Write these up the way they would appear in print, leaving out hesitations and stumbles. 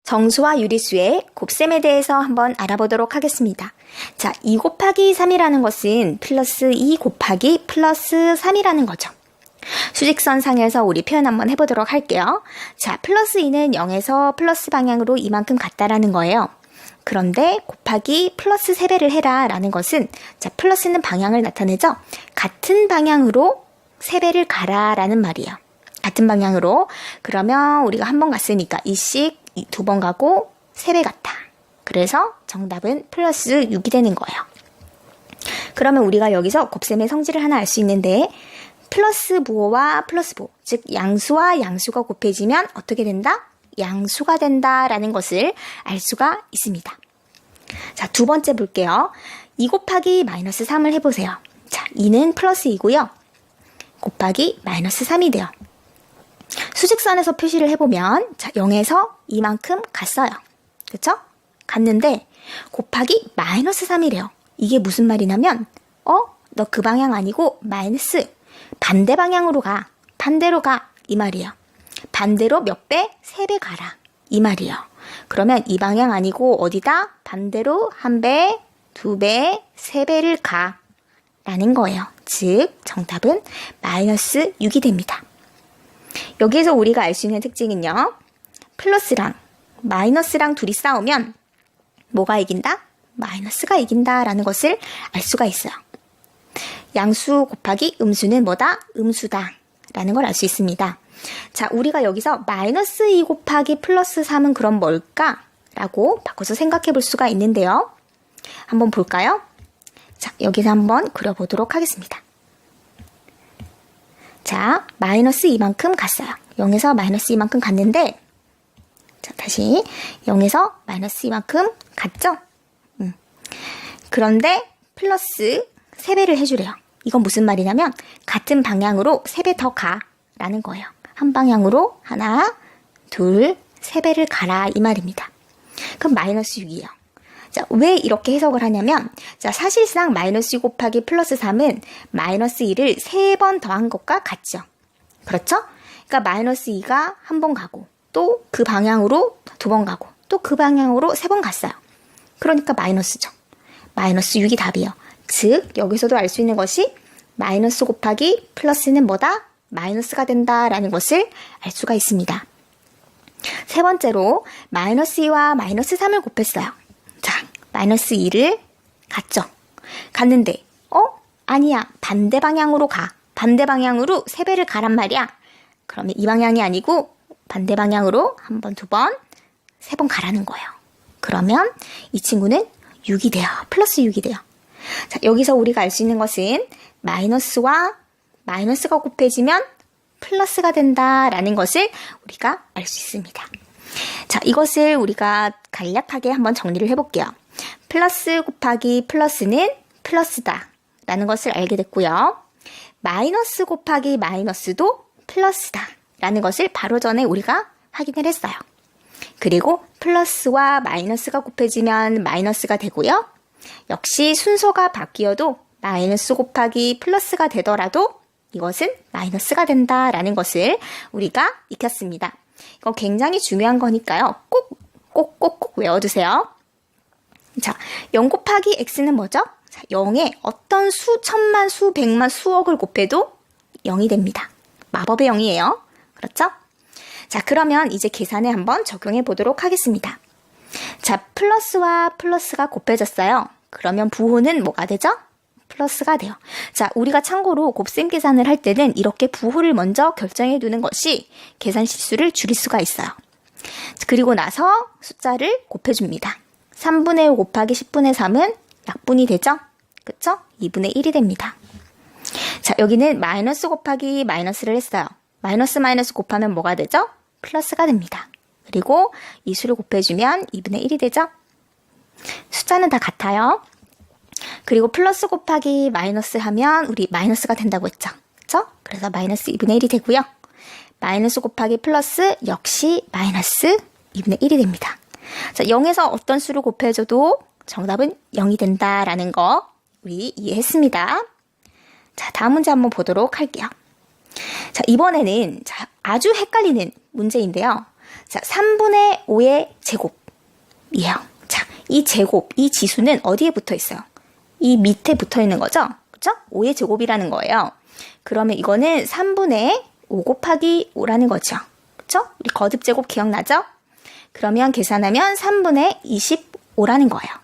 정수와 유리수의 곱셈에 대해서 한번 알아보도록 하겠습니다. 자, 2 곱하기 3이라는 것은 플러스 2 곱하기 플러스 3이라는 거죠. 수직선상에서 우리 표현 한번 해보도록 할게요. 자, 플러스 2는 0에서 플러스 방향으로 이만큼 같다라는 거예요. 그런데 곱하기 플러스 3배를 해라 라는 것은, 자, 플러스는 방향을 나타내죠. 같은 방향으로 3배를 가라 라는 말이에요. 같은 방향으로. 그러면 우리가 한 번 갔으니까 이씩 2번 가고 3배 같다. 그래서 정답은 플러스 6이 되는 거예요. 그러면 우리가 여기서 곱셈의 성질을 하나 알 수 있는데, 플러스 부호와 플러스 부호, 즉 양수와 양수가 곱해지면 어떻게 된다? 양수가 된다라는 것을 알 수가 있습니다. 자, 두 번째 볼게요. 2 곱하기 마이너스 3을 해보세요. 자, 2는 플러스 2고요. 곱하기 마이너스 3이 돼요. 수직선에서 표시를 해보면, 자, 0에서 이만큼 갔어요. 그쵸? 갔는데 곱하기 마이너스 3이래요. 이게 무슨 말이냐면, 너 그 방향 아니고 마이너스 반대 방향으로 가. 반대로 가. 이 말이에요. 반대로 몇 배? 3배 가라. 이 말이에요. 그러면 이 방향 아니고 어디다? 반대로 1배, 2배, 3배를 가. 라는 거예요. 즉 정답은 마이너스 6이 됩니다. 여기에서 우리가 알 수 있는 특징은요. 플러스랑 마이너스랑 둘이 싸우면 뭐가 이긴다? 마이너스가 이긴다 라는 것을 알 수가 있어요. 양수 곱하기 음수는 뭐다? 음수다 라는 걸 알 수 있습니다. 자, 우리가 여기서 마이너스 2 곱하기 플러스 3은 그럼 뭘까? 라고 바꿔서 생각해 볼 수가 있는데요. 한번 볼까요? 자, 여기서 한번 그려보도록 하겠습니다. 자, 마이너스 이만큼 갔어요. 0에서 마이너스 이만큼 갔는데, 자, 다시 0에서 마이너스 이만큼 갔죠? 그런데 플러스 3배를 해주래요. 이건 무슨 말이냐면 같은 방향으로 3배 더 가 라는 거예요. 한 방향으로 하나, 둘, 3배를 가라 이 말입니다. 그럼 마이너스 6이에요. 자, 왜 이렇게 해석을 하냐면, 자, 사실상 마이너스 2 곱하기 플러스 3은 마이너스 2를 3번 더한 것과 같죠. 그렇죠? 그러니까 마이너스 2가 한 번 가고, 또 그 방향으로 2번 가고, 또 그 방향으로 3번 갔어요. 그러니까 마이너스죠. 마이너스 6이 답이에요. 즉, 여기서도 알 수 있는 것이 마이너스 곱하기 플러스는 뭐다? 마이너스가 된다라는 것을 알 수가 있습니다. 세 번째로 마이너스 2와 마이너스 3을 곱했어요. 자, 마이너스 2를 갔죠. 갔는데 아니야. 반대 방향으로 가. 반대 방향으로 3배를 가란 말이야. 그러면 이 방향이 아니고 반대 방향으로 한 번, 2번, 3번 가라는 거예요. 그러면 이 친구는 6이 돼요. 플러스 6이 돼요. 자, 여기서 우리가 알 수 있는 것은 마이너스와 마이너스가 곱해지면 플러스가 된다라는 것을 우리가 알 수 있습니다. 자, 이것을 우리가 간략하게 한번 정리를 해볼게요. 플러스 곱하기 플러스는 플러스다 라는 것을 알게 됐고요. 마이너스 곱하기 마이너스도 플러스다 라는 것을 바로 전에 우리가 확인을 했어요. 그리고 플러스와 마이너스가 곱해지면 마이너스가 되고요. 역시 순서가 바뀌어도 마이너스 곱하기 플러스가 되더라도 이것은 마이너스가 된다라는 것을 우리가 익혔습니다. 이거 굉장히 중요한 거니까요. 꼭 외워두세요. 자, 0 곱하기 x는 뭐죠? 자, 0에 어떤 수, 천만, 수, 백만, 수억을 곱해도 0이 됩니다. 마법의 0이에요. 그렇죠? 자, 그러면 이제 계산에 한번 적용해 보도록 하겠습니다. 자, 플러스와 플러스가 곱해졌어요. 그러면 부호는 뭐가 되죠? 플러스가 돼요. 자, 우리가 참고로 곱셈 계산을 할 때는 이렇게 부호를 먼저 결정해 두는 것이 계산 실수를 줄일 수가 있어요. 그리고 나서 숫자를 곱해줍니다. 3분의 5 곱하기 10분의 3은 약분이 되죠? 그쵸? 2분의 1이 됩니다. 자, 여기는 마이너스 곱하기 마이너스를 했어요. 마이너스 마이너스 곱하면 뭐가 되죠? 플러스가 됩니다. 그리고 이 수를 곱해주면 2분의 1이 되죠? 숫자는 다 같아요. 그리고 플러스 곱하기 마이너스 하면 우리 마이너스가 된다고 했죠. 그쵸? 그래서 마이너스 2분의 1이 되고요. 마이너스 곱하기 플러스 역시 마이너스 2분의 1이 됩니다. 자, 0에서 어떤 수를 곱해줘도 정답은 0이 된다라는 거 우리 이해했습니다. 자, 다음 문제 한번 보도록 할게요. 자, 이번에는 아주 헷갈리는 문제인데요. 자, 3분의 5의 제곱이에요. 자, 이 제곱, 이 지수는 어디에 붙어 있어요? 이 밑에 붙어 있는 거죠? 그죠? 5의 제곱이라는 거예요. 그러면 이거는 3분의 5 곱하기 5라는 거죠. 그죠? 우리 거듭 제곱 기억나죠? 그러면 계산하면 3분의 25라는 거예요.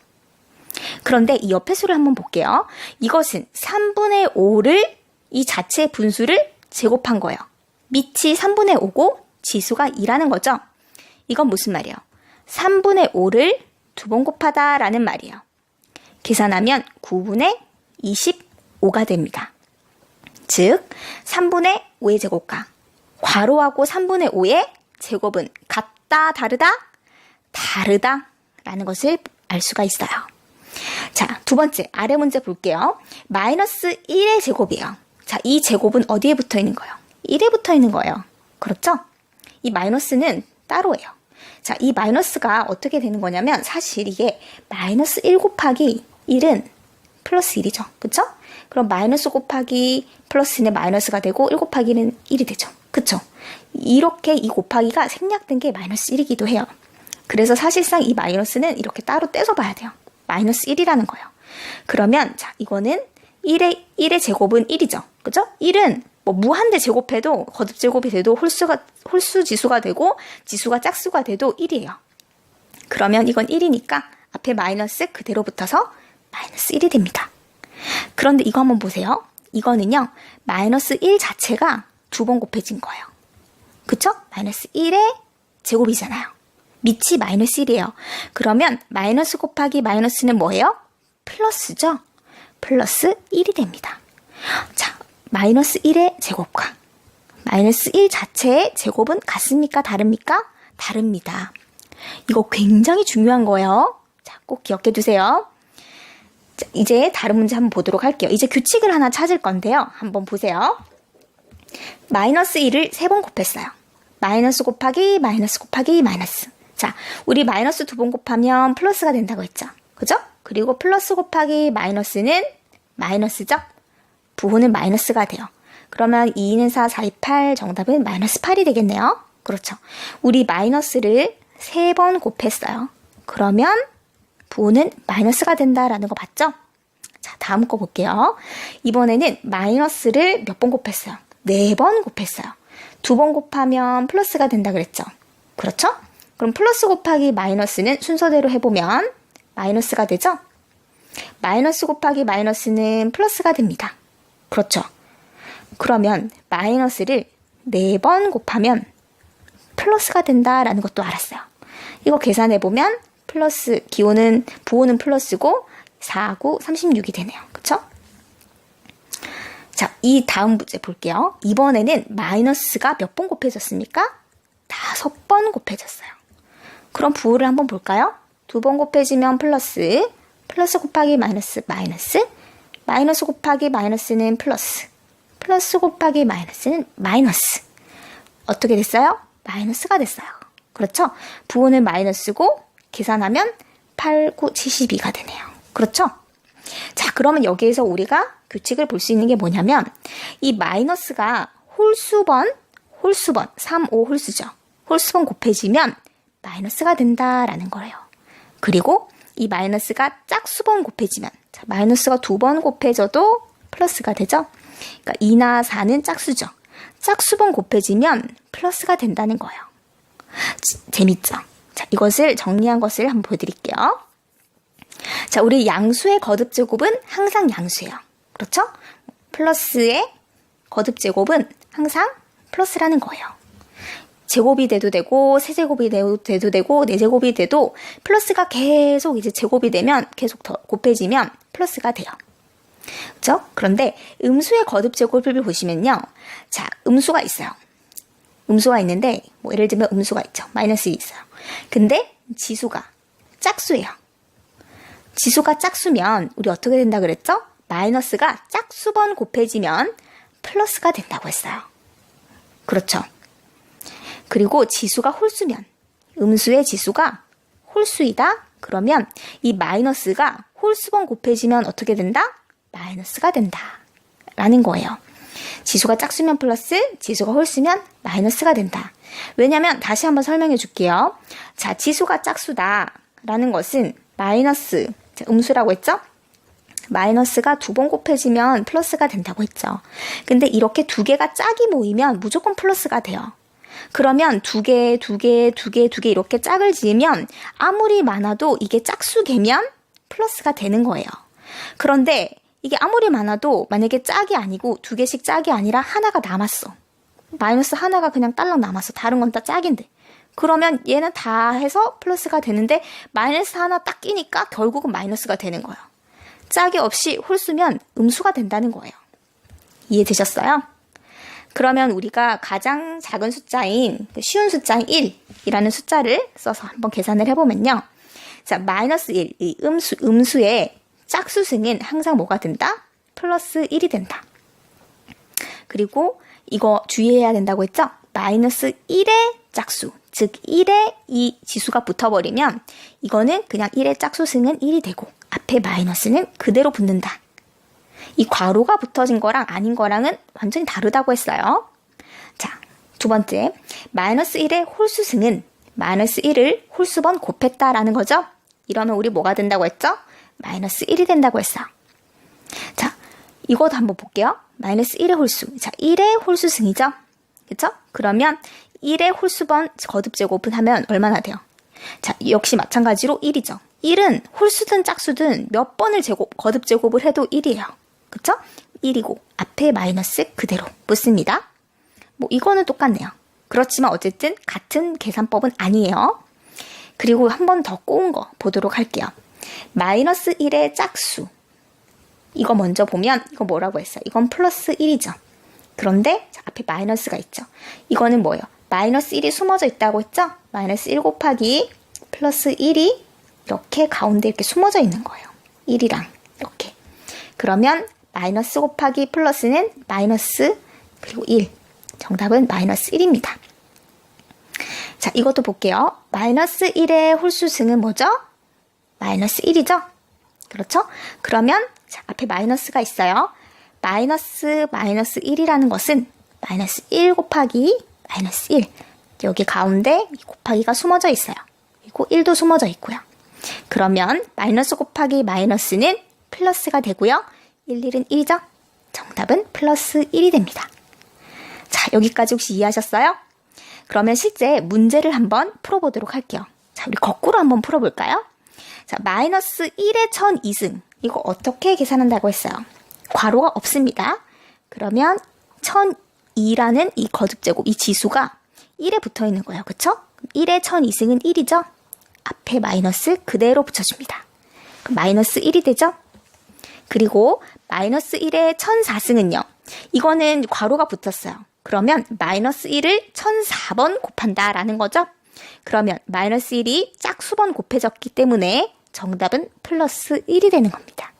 그런데 이 옆에 수를 한번 볼게요. 이것은 3분의 5를 이 자체의 분수를 제곱한 거예요. 밑이 3분의 5고 지수가 2라는 거죠. 이건 무슨 말이에요? 3분의 5를 2번 곱하다라는 말이에요. 계산하면 9분의 25가 됩니다. 즉 3분의 5의 제곱과 괄호하고 3분의 5의 제곱은 같다, 다르다? 다르다라는 것을 알 수가 있어요. 자, 두 번째 아래 문제 볼게요. 마이너스 1의 제곱이에요. 자, 이 제곱은 어디에 붙어 있는 거예요? 1에 붙어 있는 거예요. 그렇죠? 이 마이너스는 따로예요. 자, 이 마이너스가 어떻게 되는 거냐면 사실 이게 마이너스 1 곱하기 1은 플러스 1이죠. 그쵸? 그럼 마이너스 곱하기 플러스는 마이너스가 되고 1 곱하기 1은 1이 되죠. 그쵸? 이렇게 이 곱하기가 생략된 게 마이너스 1이기도 해요. 그래서 사실상 이 마이너스는 이렇게 따로 떼서 봐야 돼요. 마이너스 1이라는 거예요. 그러면 자, 이거는 1의 제곱은 1이죠. 그죠? 1은 뭐 무한대 제곱해도 거듭 제곱이 돼도 홀수 지수가 되고 지수가 짝수가 돼도 1이에요. 그러면 이건 1이니까 앞에 마이너스 그대로 붙어서 마이너스 1이 됩니다. 그런데 이거 한번 보세요. 이거는요. 마이너스 1 자체가 2번 곱해진 거예요. 그쵸? 마이너스 1의 제곱이잖아요. 밑이 마이너스 1이에요. 그러면 마이너스 곱하기 마이너스는 뭐예요? 플러스죠? 플러스 1이 됩니다. 자, 마이너스 1의 제곱과 마이너스 1 자체의 제곱은 같습니까? 다릅니까? 다릅니다. 이거 굉장히 중요한 거예요. 자, 꼭 기억해 두세요. 자, 이제 다른 문제 한번 보도록 할게요. 이제 규칙을 하나 찾을 건데요. 한번 보세요. 마이너스 1을 3번 곱했어요. 마이너스 곱하기 마이너스 곱하기 마이너스. 자, 우리 마이너스 2번 곱하면 플러스가 된다고 했죠. 그죠? 그리고 플러스 곱하기 마이너스는 마이너스죠? 부호는 마이너스가 돼요. 그러면 2는 4, 4, 2, 8 정답은 마이너스 8이 되겠네요. 그렇죠. 우리 마이너스를 3번 곱했어요. 그러면 부호는 마이너스가 된다라는 거 봤죠? 자, 다음 거 볼게요. 이번에는 마이너스를 몇 번 곱했어요? 4번 곱했어요. 2번 곱하면 플러스가 된다 그랬죠? 그렇죠? 그럼 플러스 곱하기 마이너스는 순서대로 해보면 마이너스가 되죠? 마이너스 곱하기 마이너스는 플러스가 됩니다. 그렇죠? 그러면 마이너스를 4번 곱하면 플러스가 된다라는 것도 알았어요. 이거 계산해보면 플러스, 부호는 플러스고 4, 9, 36이 되네요. 그쵸? 자, 이 다음 문제 볼게요. 이번에는 마이너스가 몇 번 곱해졌습니까? 5번 곱해졌어요. 그럼 부호를 한번 볼까요? 2번 곱해지면 플러스, 플러스 곱하기 마이너스, 마이너스, 마이너스 곱하기 마이너스는 플러스, 플러스 곱하기 마이너스는 마이너스. 어떻게 됐어요? 마이너스가 됐어요. 그렇죠? 부호는 마이너스고 계산하면 8, 9, 72가 되네요. 그렇죠? 자, 그러면 여기에서 우리가 규칙을 볼 수 있는 게 뭐냐면 이 마이너스가 홀수번, 3, 5 홀수죠. 홀수번 곱해지면 마이너스가 된다라는 거예요. 그리고 이 마이너스가 짝수번 곱해지면, 자, 마이너스가 2번 곱해져도 플러스가 되죠. 그러니까 2나 4는 짝수죠. 짝수번 곱해지면 플러스가 된다는 거예요. 재밌죠? 자, 이것을 정리한 것을 한번 보여드릴게요. 자, 우리 양수의 거듭 제곱은 항상 양수예요. 그렇죠? 플러스의 거듭 제곱은 항상 플러스라는 거예요. 제곱이 돼도 되고, 세제곱이 돼도 되고, 네제곱이 돼도 플러스가 계속 이제 제곱이 되면 계속 더 곱해지면 플러스가 돼요. 그렇죠? 그런데 음수의 거듭 제곱을 보시면요. 자, 음수가 있어요. 음수가 있는데, 뭐 예를 들면 음수가 있죠. 마이너스 1 있어요. 근데 지수가 짝수예요. 지수가 짝수면 우리 어떻게 된다 그랬죠? 마이너스가 짝수번 곱해지면 플러스가 된다고 했어요. 그렇죠? 그리고 지수가 홀수면, 음수의 지수가 홀수이다? 그러면 이 마이너스가 홀수번 곱해지면 어떻게 된다? 마이너스가 된다. 라는 거예요. 지수가 짝수면 플러스, 지수가 홀수면 마이너스가 된다. 왜냐면 다시 한번 설명해 줄게요. 자, 지수가 짝수다 라는 것은 마이너스, 음수라고 했죠? 마이너스가 2번 곱해지면 플러스가 된다고 했죠. 근데 이렇게 두 개가 짝이 모이면 무조건 플러스가 돼요. 그러면 두 개 이렇게 짝을 지으면 아무리 많아도 이게 짝수개면 플러스가 되는 거예요. 그런데 이게 아무리 많아도 만약에 짝이 아니고 두 개씩 짝이 아니라 하나가 남았어. 마이너스 하나가 그냥 딸랑 남았어. 다른 건 다 짝인데. 그러면 얘는 다 해서 플러스가 되는데 마이너스 하나 딱 끼니까 결국은 마이너스가 되는 거예요. 짝이 없이 홀수면 음수가 된다는 거예요. 이해되셨어요? 그러면 우리가 가장 작은 숫자인 쉬운 숫자인 1이라는 숫자를 써서 한번 계산을 해보면요. 자, 마이너스 1, 이 음수의 짝수승은 항상 뭐가 된다? 플러스 1이 된다. 그리고 이거 주의해야 된다고 했죠? 마이너스 1의 짝수, 즉 1에 이 지수가 붙어버리면 이거는 그냥 1의 짝수승은 1이 되고 앞에 마이너스는 그대로 붙는다. 이 괄호가 붙어진 거랑 아닌 거랑은 완전히 다르다고 했어요. 자, 두 번째, 마이너스 1의 홀수승은 마이너스 1을 홀수번 곱했다라는 거죠. 이러면 우리 뭐가 된다고 했죠? 마이너스 1이 된다고 했어요. 자, 이것도 한번 볼게요. 마이너스 1의 홀수. 자, 1의 홀수승이죠? 그쵸? 그러면 1의 홀수번 거듭제곱은 하면 얼마나 돼요? 자, 역시 마찬가지로 1이죠. 1은 홀수든 짝수든 몇 번을 거듭제곱을 해도 1이에요. 그쵸? 1이고 앞에 마이너스 그대로 붙습니다. 뭐 이거는 똑같네요. 그렇지만 어쨌든 같은 계산법은 아니에요. 그리고 한 번 더 꼬운 거 보도록 할게요. 마이너스 1의 짝수. 이거 먼저 보면 이거 뭐라고 했어요? 이건 플러스 1이죠. 그런데 자, 앞에 마이너스가 있죠. 이거는 뭐예요? 마이너스 1이 숨어져 있다고 했죠? 마이너스 1 곱하기 플러스 1이 이렇게 가운데 이렇게 숨어져 있는 거예요. 1이랑 이렇게. 그러면 마이너스 곱하기 플러스는 마이너스 그리고 1. 정답은 마이너스 1입니다. 자, 이것도 볼게요. 마이너스 1의 홀수승은 뭐죠? 마이너스 1이죠? 그렇죠? 그러면 자, 앞에 마이너스가 있어요. 마이너스 1이라는 것은 마이너스 1 곱하기 마이너스 1. 여기 가운데 이 곱하기가 숨어져 있어요. 그리고 1도 숨어져 있고요. 그러면 마이너스 곱하기 마이너스는 플러스가 되고요. 1은 1이죠? 정답은 플러스 1이 됩니다. 자, 여기까지 혹시 이해하셨어요? 그러면 실제 문제를 한번 풀어보도록 할게요. 자, 우리 거꾸로 한번 풀어볼까요? 자, 마이너스 1의 1002승. 이거 어떻게 계산한다고 했어요? 괄호가 없습니다. 그러면 1002라는 이 거듭제곱, 이 지수가 1에 붙어 있는 거예요. 그쵸? 1의 1002승은 1이죠? 앞에 마이너스 그대로 붙여줍니다. 그럼 마이너스 1이 되죠? 그리고 마이너스 1의 1004승은요. 이거는 괄호가 붙었어요. 그러면 마이너스 1을 1004번 곱한다 라는 거죠. 그러면 마이너스 1이 짝수번 곱해졌기 때문에 정답은 플러스 1이 되는 겁니다.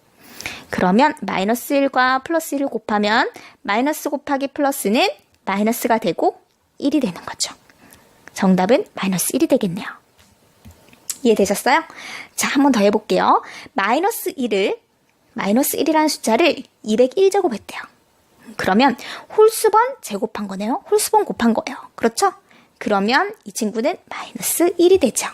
그러면 마이너스 1과 플러스 1을 곱하면 마이너스 곱하기 플러스는 마이너스가 되고 1이 되는 거죠. 정답은 마이너스 1이 되겠네요. 이해되셨어요? 자, 한 번 더 해볼게요. 마이너스 1이라는 숫자를 201제곱했대요. 그러면 홀수번 제곱한 거네요. 홀수번 곱한 거예요. 그렇죠? 그러면 이 친구는 마이너스 1이 되죠.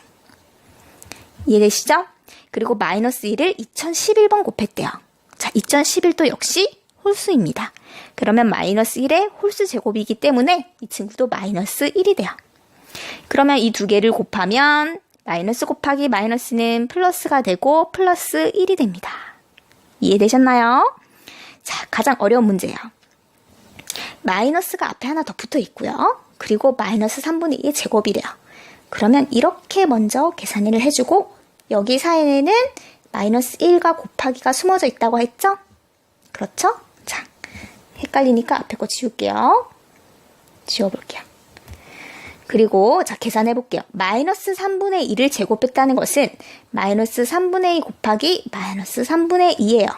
이해되시죠? 그리고 마이너스 1을 2011번 곱했대요. 자, 2011도 역시 홀수입니다. 그러면 마이너스 1의 홀수 제곱이기 때문에 이 친구도 마이너스 1이 돼요. 그러면 이 두 개를 곱하면 마이너스 곱하기 마이너스는 플러스가 되고 플러스 1이 됩니다. 이해되셨나요? 자, 가장 어려운 문제예요. 마이너스가 앞에 하나 더 붙어 있고요. 그리고 마이너스 3분의 2의 제곱이래요. 그러면 이렇게 먼저 계산을 해주고 여기 사이에는 마이너스 1과 곱하기가 숨어져 있다고 했죠? 그렇죠? 자, 헷갈리니까 앞에 거 지울게요. 지워볼게요. 그리고 자, 계산해 볼게요. 마이너스 3분의 2를 제곱했다는 것은 마이너스 3분의 2 곱하기 마이너스 3분의 2예요.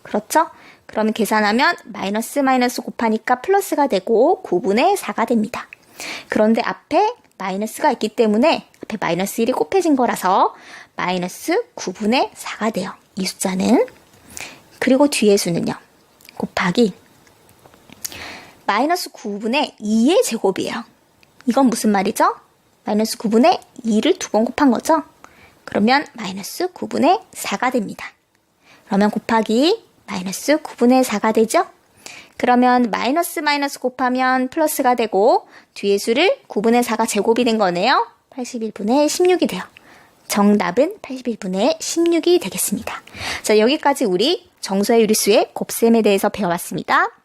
그렇죠? 그러면 계산하면 마이너스 곱하니까 플러스가 되고 9분의 4가 됩니다. 그런데 앞에 마이너스가 있기 때문에 앞에 마이너스 1이 곱해진 거라서 마이너스 9분의 4가 돼요. 이 숫자는. 그리고 뒤에 수는요. 곱하기 마이너스 9분의 2의 제곱이에요. 이건 무슨 말이죠? 마이너스 9분의 2를 두 번 곱한 거죠? 그러면 마이너스 9분의 4가 됩니다. 그러면 곱하기 마이너스 9분의 4가 되죠? 그러면 마이너스 곱하면 플러스가 되고 뒤의 수를 9분의 4가 제곱이 된 거네요. 81분의 16이 돼요. 정답은 81분의 16이 되겠습니다. 자, 여기까지 우리 정수와 유리수의 곱셈에 대해서 배워봤습니다.